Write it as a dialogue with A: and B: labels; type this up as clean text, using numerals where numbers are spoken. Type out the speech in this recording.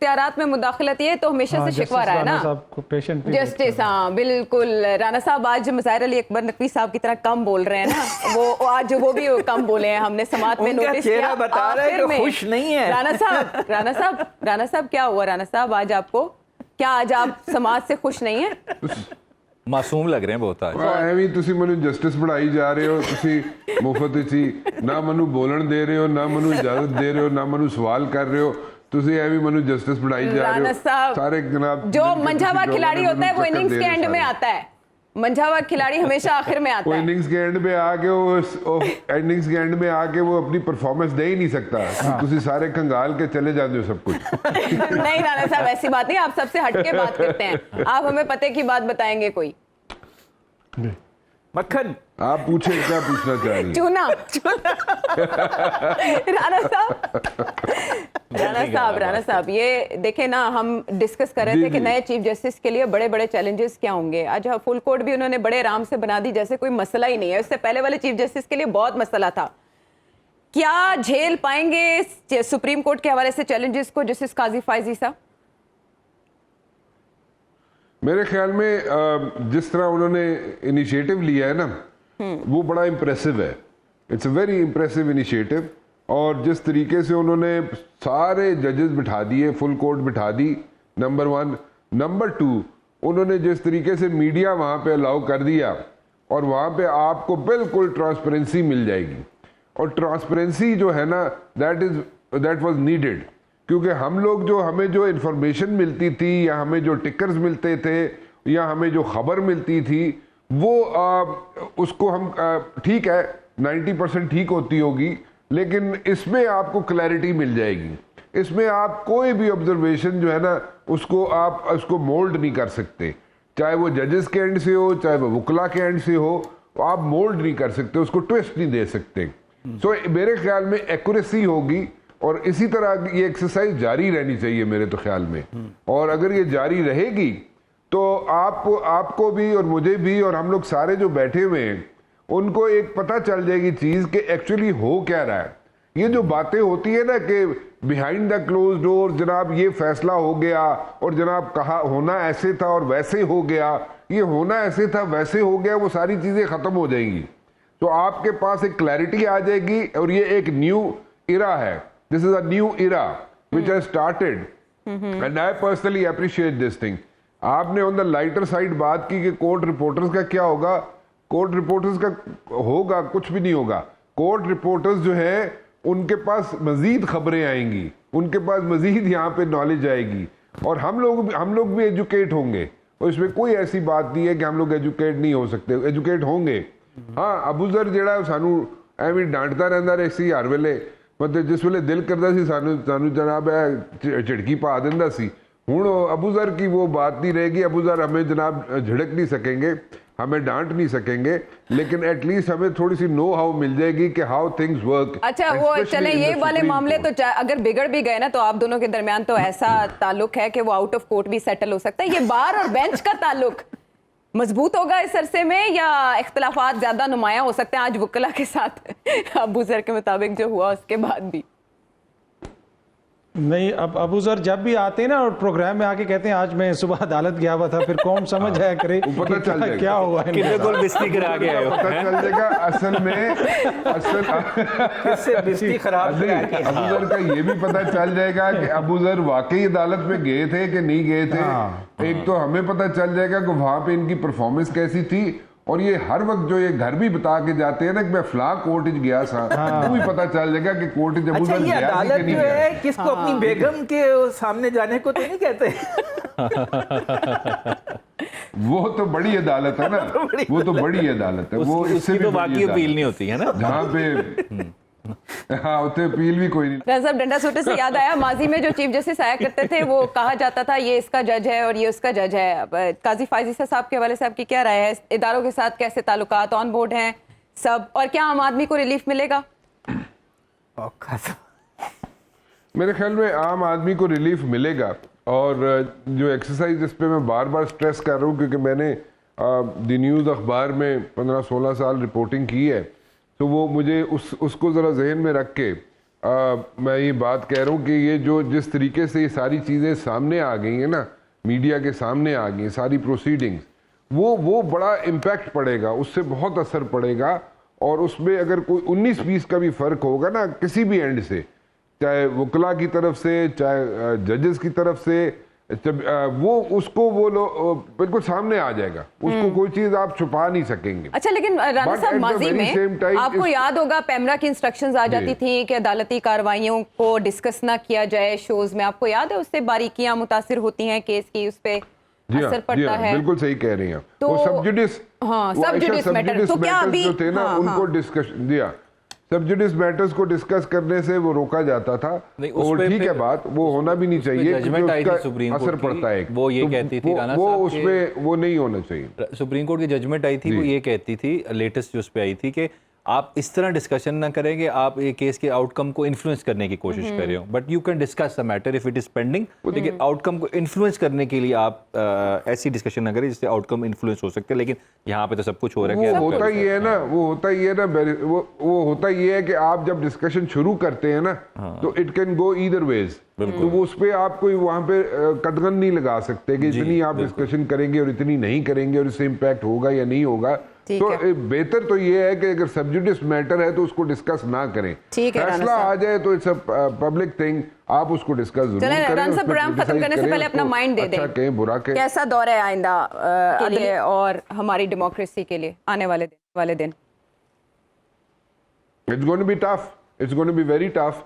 A: इख्तियारात में मुदाखलत, ये तो हमेशा से शिकवा रहा है ना जस्टिस। हाँ बिल्कुल, राना साहब आज मज़ाहिर अली अकबर नकवी साहब की तरह कम बोल रहे हैं ना, वो आज वो भी कम बोले हैं, हमने समात में नोटिस किया।
B: बता रहे हैं कि खुश नहीं है
A: राना साहब क्या हुआ राना साहब, आज आपको क्या, आज आप समाज से खुश नहीं है?
B: मासूम लग रहे हैं बहुत आज।
C: ਐਵੇਂ ਤੁਸੀਂ ਮੈਨੂੰ ਜਸਟਿਸ ਬਣਾਈ ਜਾ ਰਹੇ ਹੋ, ਤੁਸੀਂ ਮੁਫਤ ਵਿੱਚ ਹੀ ਨਾ ਮੈਨੂੰ ਬੋਲਣ ਦੇ ਰਹੇ ਹੋ, ਨਾ ਮੈਨੂੰ ਇਜਾਜ਼ਤ ਦੇ ਰਹੇ ਹੋ, ਨਾ ਮੈਨੂੰ ਸਵਾਲ ਕਰ ਰਹੇ ਹੋ, ਤੁਸੀਂ ਐਵੇਂ ਮੈਨੂੰ जस्टिस ਬਣਾई जा रहे हो। सारे जनाब
A: जो मंझावा खिलाड़ी होता है वो इनिंग्स के एंड में आता है, मंझावा खिलाड़ी हमेशा आखिर में आता है।
C: इनिंग्स के एंड में आके वो इनिंग्स के एंड में आके वो अपनी परफॉर्मेंस दे ही नहीं सकता। तुसी सारे कंगाल के चले जाते हो सब कुछ।
A: नहीं राणा साहब ऐसी बात नहीं, आप सबसे हटके बात करते हैं, आप हमें पते की बात बताएंगे कोई।
B: मक्खन
C: आप पूछे क्या पूछना चाह रही हैं?
A: चूना राणा साहब ये देखे ना, हम डिस्कस कर रहे थे कि नए चीफ जस्टिस के लिए बड़े बड़े चैलेंजेस क्या होंगे। आज फुल कोर्ट भी उन्होंने बड़े आराम से बना दी, जैसे कोई मसला ही नहीं है। उससे पहले वाले चीफ जस्टिस के लिए बहुत मसला था। क्या झेल पाएंगे सुप्रीम कोर्ट के हवाले से चैलेंजेस को जस्टिस काजी फायजी साहब?
C: मेरे ख्याल में जिस तरह उन्होंने इनिशिएटिव लिया है ना, वो बड़ा इम्प्रेसिव है। It's a very impressive initiative. और जिस तरीके से उन्होंने सारे जजेस बिठा दिए, फुल कोर्ट बिठा दी, नंबर 1। नंबर 2, उन्होंने जिस तरीके से मीडिया वहाँ पे अलाउ कर दिया, और वहाँ पे आपको बिल्कुल ट्रांसपेरेंसी मिल जाएगी। और ट्रांसपेरेंसी जो है ना, दैट वाज नीडेड, क्योंकि हम लोग जो हमें जो इन्फॉर्मेशन मिलती थी, या हमें जो टिकर्स मिलते थे, या हमें जो खबर मिलती थी, वो उसको हम ठीक है 90% ठीक होती होगी, लेकिन इसमें आपको क्लैरिटी मिल जाएगी। इसमें आप कोई भी ऑब्जर्वेशन जो है ना, आप उसको मोल्ड नहीं कर सकते, चाहे वो जजेस के एंड से हो, चाहे वो वकला के एंड से हो, आप मोल्ड नहीं कर सकते, उसको ट्विस्ट नहीं दे सकते। सो मेरे ख्याल में एक्यूरेसी होगी, और इसी तरह ये एक्सरसाइज जारी रहनी चाहिए मेरे तो ख्याल में। और अगर ये जारी रहेगी तो आपको भी और मुझे भी और हम लोग सारे जो बैठे हुए हैं उनको एक पता चल जाएगी चीज़ कि एक्चुअली हो क्या रहा है। ये जो बातें होती है ना कि बिहाइंड द क्लोज डोर जनाब ये फैसला हो गया, और जनाब कहा होना ऐसे था और वैसे हो गया, ये होना ऐसे था वैसे हो गया, वो सारी चीज़ें ख़त्म हो जाएंगी। तो आपके पास एक क्लैरिटी आ जाएगी, और ये एक न्यू इरा है। This is a new era which has started, and I personally appreciate this thing. आपने on the lighter side बात की कि कोर्ट रिपोर्टर्स का क्या होगा। कोर्ट रिपोर्टर्स का होगा कुछ भी नहीं होगा। कोर्ट रिपोर्टर्स जो है उनके पास मजीद खबरें आएंगी, उनके पास मजीद यहाँ पे नॉलेज आएगी, और हम लोग भी एजुकेट होंगे। और इसमें कोई ऐसी बात नहीं है कि हम लोग एजुकेट नहीं हो सकते, एजुकेट होंगे। हाँ, अबूजर ਜਿਹੜਾ ਸਾਨੂੰ ਐਵੇਂ डांटता रहता रहे ਸੀ हर वेले, मतलब जिस वेले दिल करता सी सानू जनाब झिड़की पा देंदा सी। हुण अबूजर की वो बात नहीं रहेगी। अबूजर हमें जनाब झिड़क नहीं सकेंगे, हमें डांट नहीं सकेंगे, लेकिन एटलीस्ट हमें थोड़ी सी नो हाउ मिल जाएगी कि हाउ थिंग्स वर्क।
A: अच्छा वो चले ये वाले मामले तो अगर बिगड़ भी गए ना, तो आप दोनों के दरमियान तो ऐसा ताल्लुक है कि वो आउट ऑफ कोर्ट भी सेटल हो सकता है। ये बार और बेंच का ताल्लुक मजबूत होगा इस अरसे में, या इख्तलाफात ज्यादा नुमाया हो सकते हैं आज वकला के साथ अबूजर के मुताबिक जो हुआ उसके बाद भी?
D: नहीं, अब अबूजर जब भी आते हैं ना और प्रोग्राम में आके कहते हैं आज मैं सुबह अदालत गया हुआ था, फिर कौन समझ जाया करे
C: पता चल जाएगा
D: क्या हुआ है,
B: कितने गोल बिस्ती करा के आए हो।
C: पता चल जाएगा असल में
B: किससे बिस्ती खराब
C: अबूजर का ये भी पता चल जाएगा कि अबूजर वाकई अदालत में गए थे कि नहीं गए थे। एक तो हमें पता चल जाएगा कि वहां पे इनकी परफॉर्मेंस कैसी थी, और ये हर वक्त जो ये घर भी बता के जाते हैं ना कि मैं फला कोर्ट गया था, वो भी पता चल जाएगा कि कोर्ट जब
B: अच्छा, ये अदालत जो है किसको अपनी बेगम के सामने जाने को तो नहीं कहते।
C: वो तो बड़ी अदालत है ना, वो तो बड़ी अदालत है, वो इससे
B: तो बाकी अपील नहीं होती है ना,
C: जहाँ पे हाँ उतने अपील भी कोई नहीं।
A: साहब डंडा सोटे से याद आया, माजी में जो चीफ जस्टिस आया करते थे वो कहा जाता था ये इसका जज है और ये उसका जज है। काजी फायजी साहब के हवाले से आपकी क्या राय है? इदारों के साथ कैसे ताल्लुकात, ऑन बोर्ड हैं सब, और क्या आम आदमी को रिलीफ मिलेगा?
C: मेरे ख्याल में आम आदमी को रिलीफ मिलेगा। और जो एक्सरसाइज इस पे मैं बार बार स्ट्रेस कर रहा हूँ, क्योंकि मैंने द न्यूज़ अखबार में 15-16 साल रिपोर्टिंग की है, तो वो मुझे उसको ज़रा जहन में रख के मैं ये बात कह रहा हूँ कि ये जो जिस तरीके से ये सारी चीज़ें सामने आ गई हैं ना, मीडिया के सामने आ गई सारी प्रोसीडिंग्स, वो बड़ा इम्पैक्ट पड़ेगा, उससे बहुत असर पड़ेगा। और उसमें अगर कोई 19-20 का भी फर्क होगा ना किसी भी एंड से, चाहे वकला की तरफ से, चाहे जजेस की तरफ से, वो बिल्कुल सामने आ जाएगा, उसको कोई चीज आप छुपा नहीं सकेंगे।
A: अच्छा, लेकिन राणा
C: But
A: साहब
C: at the
A: माजी
C: very
A: में
C: same time
A: आपको याद होगा पैमरा की इंस्ट्रक्शंस आ जाती थी कि अदालती कार्रवाइयों को डिस्कस ना किया जाए शोज में, आपको याद है? उससे बारीकियां मुतासिर होती हैं केस की, उस पे असर पड़ता है।
C: बिल्कुल सही कह रही हैं।
A: तो
C: वो सबजुडिस,
A: हाँ, सबजुडिस मैटर तो क्या अभी
C: जो थे ना, उनको डिस्कस दिया, सबजुडिस मैटर्स को डिस्कस करने से वो रोका जाता था। और ठीक है, बात वो होना भी नहीं चाहिए,
E: जजमेंट आई थी
C: उसका
E: सुप्रीम कोर्ट
C: असर
E: की,
C: पड़ता है।
E: वो ये कहती थी राणा
C: वो
E: साहब
C: उसमें वो नहीं होना चाहिए।
E: सुप्रीम कोर्ट की जजमेंट आई थी, वो ये कहती थी, लेटेस्ट जो उस पे आई थी कि आप इस तरह डिस्कशन ना करेंगे, आप ये केस के आउटकम को इन्फ्लुएंस करने की कोशिश कर रहे हो, but you can discuss the matter if it is pending, लेकिन आउटकम को इन्फ्लुएंस करने के लिए आप ऐसी डिस्कशन ना करें जिससे आउटकम इन्फ्लुएंस हो सकते हैं। लेकिन यहाँ पे तो सब कुछ हो रहा है
C: वो होता ही है ना, वो होता ही है कि आप जब डिस्कशन शुरू करते हैं ना, तो it can go either ways. तो वो उस पे आप कोई वहां पे कदगन नहीं लगा सकते कि इतनी आप डिस्कशन करेंगे और इतनी नहीं करेंगे और इससे इम्पैक्ट होगा या नहीं होगा। तो बेहतर तो ये है कि अगर सबजुडिस मैटर है तो उसको डिस्कस ना करें, फैसला आ जाए तो इट्स अ पब्लिक थिंग, आप उसको डिस्कस जरूर करें।
A: राणा साहब, प्रोग्राम खत्म करने से पहले अपना माइंड दे दें,
C: अच्छा कहें बुरा कहें,
A: कैसा दौर है आइंदा के लिए और हमारी डेमोक्रेसी के लिए आने वाले दिन?
C: It's going to be tough, it's going to be very tough.